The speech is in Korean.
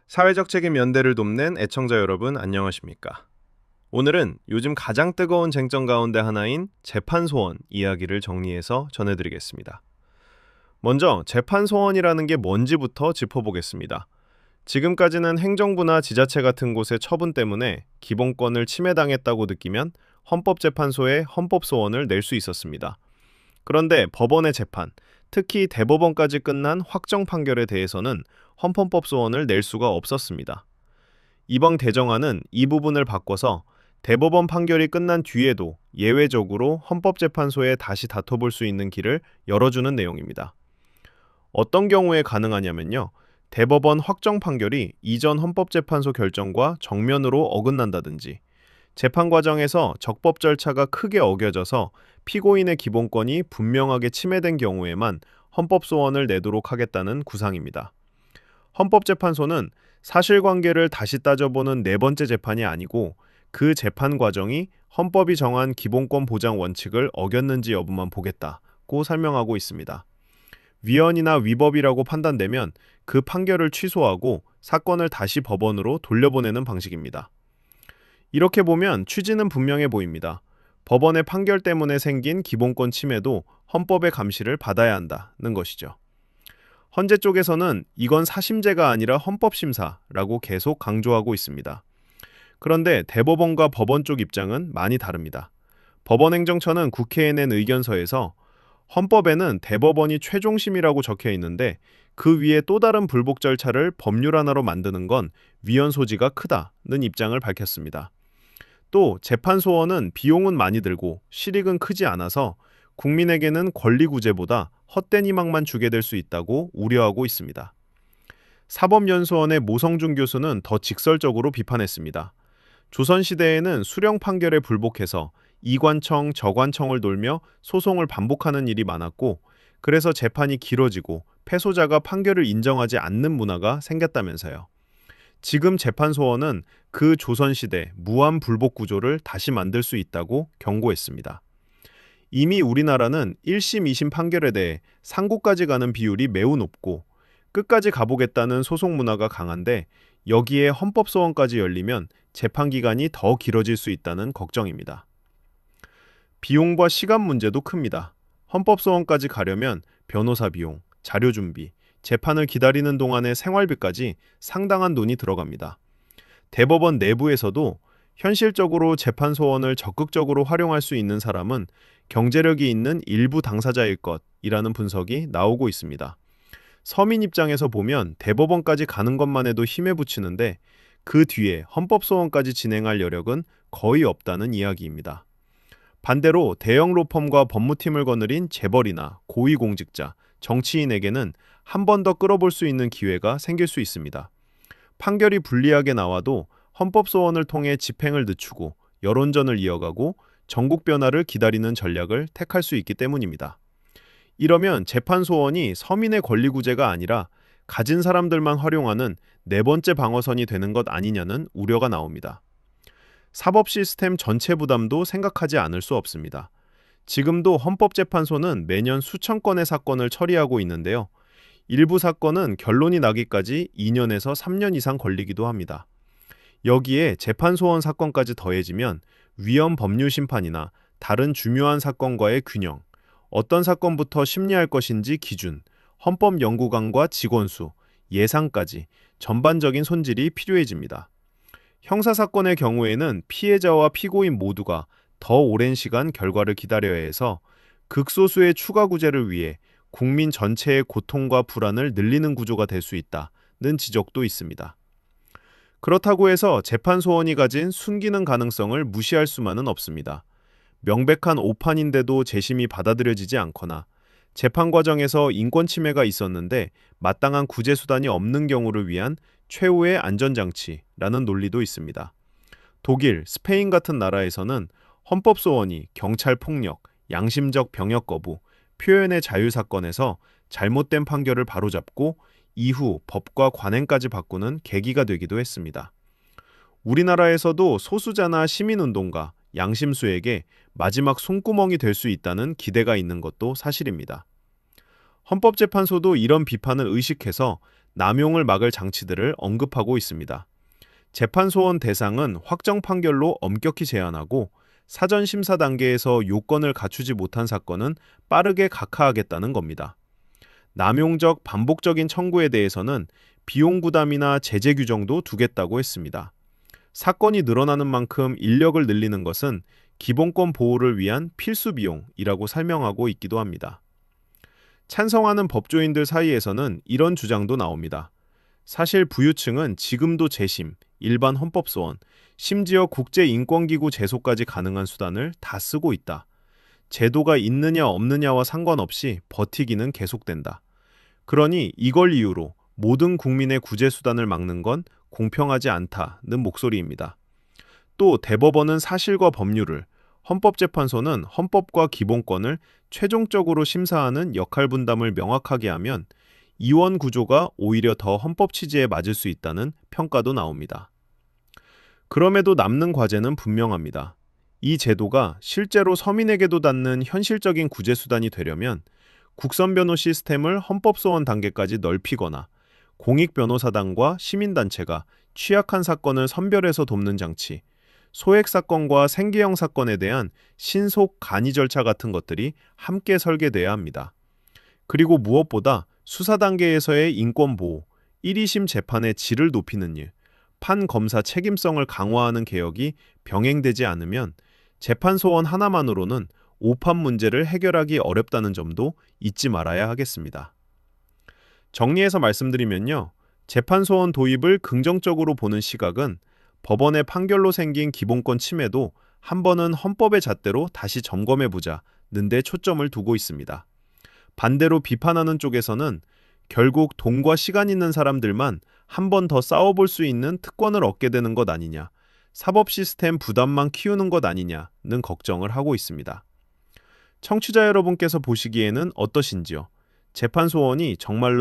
사회적 책임 연대를 돕는 애청자 여러분 안녕하십니까? 오늘은 요즘 가장 뜨거운 쟁점 가운데 하나인 재판 소원 이야기를 정리해서 전해드리겠습니다. 먼저 재판 소원이라는 게 뭔지부터 짚어보겠습니다. 지금까지는 행정부나 지자체 같은 곳의 처분 때문에 기본권을 침해당했다고 느끼면 헌법재판소에 헌법소원을 낼 수 있었습니다. 그런데 법원의 재판, 특히 대법원까지 끝난 확정 판결에 대해서는 헌법소원을 낼 수가 없었습니다. 이번 개정안은 이 부분을 바꿔서 대법원 판결이 끝난 뒤에도 예외적으로 헌법재판소에 다시 다퉈볼 수 있는 길을 열어주는 내용입니다. 어떤 경우에 가능하냐면요. 대법원 확정 판결이 이전 헌법재판소 결정과 정면으로 어긋난다든지, 재판 과정에서 적법 절차가 크게 어겨져서 피고인의 기본권이 분명하게 침해된 경우에만 헌법소원을 내도록 하겠다는 구상입니다. 헌법재판소는 사실관계를 다시 따져보는 네 번째 재판이 아니고 그 재판 과정이 헌법이 정한 기본권 보장 원칙을 어겼는지 여부만 보겠다고 설명하고 있습니다. 위헌이나 위법이라고 판단되면 그 판결을 취소하고 사건을 다시 법원으로 돌려보내는 방식입니다. 이렇게 보면 취지는 분명해 보입니다. 법원의 판결 때문에 생긴 기본권 침해도 헌법의 감시를 받아야 한다는 것이죠. 헌재 쪽에서는 이건 사심제가 아니라 헌법심사라고 계속 강조하고 있습니다. 그런데 대법원과 법원 쪽 입장은 많이 다릅니다. 법원행정처는 국회에 낸 의견서에서 헌법에는 대법원이 최종심이라고 적혀 있는데 그 위에 또 다른 불복 절차를 법률 하나로 만드는 건 위헌 소지가 크다는 입장을 밝혔습니다. 또 재판 소원은 비용은 많이 들고 실익은 크지 않아서 국민에게는 권리 구제보다 헛된 희망만 주게 될 수 있다고 우려하고 있습니다. 사법연수원의 모성준 교수는 더 직설적으로 비판했습니다. 조선시대에는 수령 판결에 불복해서 이관청, 저관청을 돌며 소송을 반복하는 일이 많았고 그래서 재판이 길어지고 패소자가 판결을 인정하지 않는 문화가 생겼다면서요. 지금 재판소원은 그 조선시대 무한 불복 구조를 다시 만들 수 있다고 경고했습니다. 이미 우리나라는 1심, 2심 판결에 대해 상고까지 가는 비율이 매우 높고 끝까지 가보겠다는 소송 문화가 강한데 여기에 헌법소원까지 열리면 재판 기간이 더 길어질 수 있다는 걱정입니다. 비용과 시간 문제도 큽니다. 헌법소원까지 가려면 변호사 비용, 자료 준비, 재판을 기다리는 동안의 생활비까지 상당한 돈이 들어갑니다. 대법원 내부에서도 현실적으로 재판 소원을 적극적으로 활용할 수 있는 사람은 경제력이 있는 일부 당사자일 것이라는 분석이 나오고 있습니다. 서민 입장에서 보면 대법원까지 가는 것만 해도 힘에 부치는데 그 뒤에 헌법소원까지 진행할 여력은 거의 없다는 이야기입니다. 반대로 대형 로펌과 법무팀을 거느린 재벌이나 고위공직자, 정치인에게는 한 번 더 끌어볼 수 있는 기회가 생길 수 있습니다. 판결이 불리하게 나와도 헌법소원을 통해 집행을 늦추고 여론전을 이어가고 전국 변화를 기다리는 전략을 택할 수 있기 때문입니다. 이러면 재판소원이 서민의 권리 구제가 아니라 가진 사람들만 활용하는 네 번째 방어선이 되는 것 아니냐는 우려가 나옵니다. 사법 시스템 전체 부담도 생각하지 않을 수 없습니다. 지금도 헌법재판소는 매년 수천 건의 사건을 처리하고 있는데요. 일부 사건은 결론이 나기까지 2년에서 3년 이상 걸리기도 합니다. 여기에 재판소원 사건까지 더해지면 위헌 법률 심판이나 다른 중요한 사건과의 균형, 어떤 사건부터 심리할 것인지 기준, 헌법 연구관과 직원 수, 예산까지 전반적인 손질이 필요해집니다. 형사사건의 경우에는 피해자와 피고인 모두가 더 오랜 시간 결과를 기다려야 해서 극소수의 추가 구제를 위해 국민 전체의 고통과 불안을 늘리는 구조가 될 수 있다는 지적도 있습니다. 그렇다고 해서 재판 소원이 가진 순기능 가능성을 무시할 수만은 없습니다. 명백한 오판인데도 재심이 받아들여지지 않거나 재판 과정에서 인권 침해가 있었는데 마땅한 구제 수단이 없는 경우를 위한 최후의 안전장치라는 논리도 있습니다. 독일, 스페인 같은 나라에서는 헌법소원이 경찰 폭력, 양심적 병역 거부, 표현의 자유 사건에서 잘못된 판결을 바로잡고 이후 법과 관행까지 바꾸는 계기가 되기도 했습니다. 우리나라에서도 소수자나 시민운동가, 양심수에게 마지막 손구멍이 될 수 있다는 기대가 있는 것도 사실입니다. 헌법재판소도 이런 비판을 의식해서 남용을 막을 장치들을 언급하고 있습니다. 재판 소원 대상은 확정 판결로 엄격히 제한하고 사전 심사 단계에서 요건을 갖추지 못한 사건은 빠르게 각하하겠다는 겁니다. 남용적 반복적인 청구에 대해서는 비용 부담이나 제재 규정도 두겠다고 했습니다. 사건이 늘어나는 만큼 인력을 늘리는 것은 기본권 보호를 위한 필수 비용이라고 설명하고 있기도 합니다. 찬성하는 법조인들 사이에서는 이런 주장도 나옵니다. 사실 부유층은 지금도 재심, 일반 헌법소원, 심지어 국제인권기구 제소까지 가능한 수단을 다 쓰고 있다. 제도가 있느냐 없느냐와 상관없이 버티기는 계속된다. 그러니 이걸 이유로 모든 국민의 구제 수단을 막는 건 공평하지 않다는 목소리입니다. 또 대법원은 사실과 법률을, 헌법재판소는 헌법과 기본권을 최종적으로 심사하는 역할 분담을 명확하게 하면 이원 구조가 오히려 더 헌법 취지에 맞을 수 있다는 평가도 나옵니다. 그럼에도 남는 과제는 분명합니다. 이 제도가 실제로 서민에게도 닿는 현실적인 구제 수단이 되려면 국선 변호 시스템을 헌법소원 단계까지 넓히거나 공익변호사단과 시민단체가 취약한 사건을 선별해서 돕는 장치, 소액 사건과 생계형 사건에 대한 신속 간이 절차 같은 것들이 함께 설계돼야 합니다. 그리고 무엇보다 수사 단계에서의 인권 보호, 1위심 재판의 질을 높이는 일, 판검사 책임성을 강화하는 개혁이 병행되지 않으면 재판 소원 하나만으로는 오판 문제를 해결하기 어렵다는 점도 잊지 말아야 하겠습니다. 정리해서 말씀드리면요. 재판 소원 도입을 긍정적으로 보는 시각은 법원의 판결로 생긴 기본권 침해도 한 번은 헌법의 잣대로 다시 점검해보자는 데 초점을 두고 있습니다. 반대로 비판하는 쪽에서는 결국 돈과 시간 있는 사람들만 한 번 더 싸워볼 수 있는 특권을 얻게 되는 것 아니냐, 사법 시스템 부담만 키우는 것 아니냐는 걱정을 하고 있습니다. 청취자 여러분께서 보시기에는 어떠신지요? 재판 소원이 정말로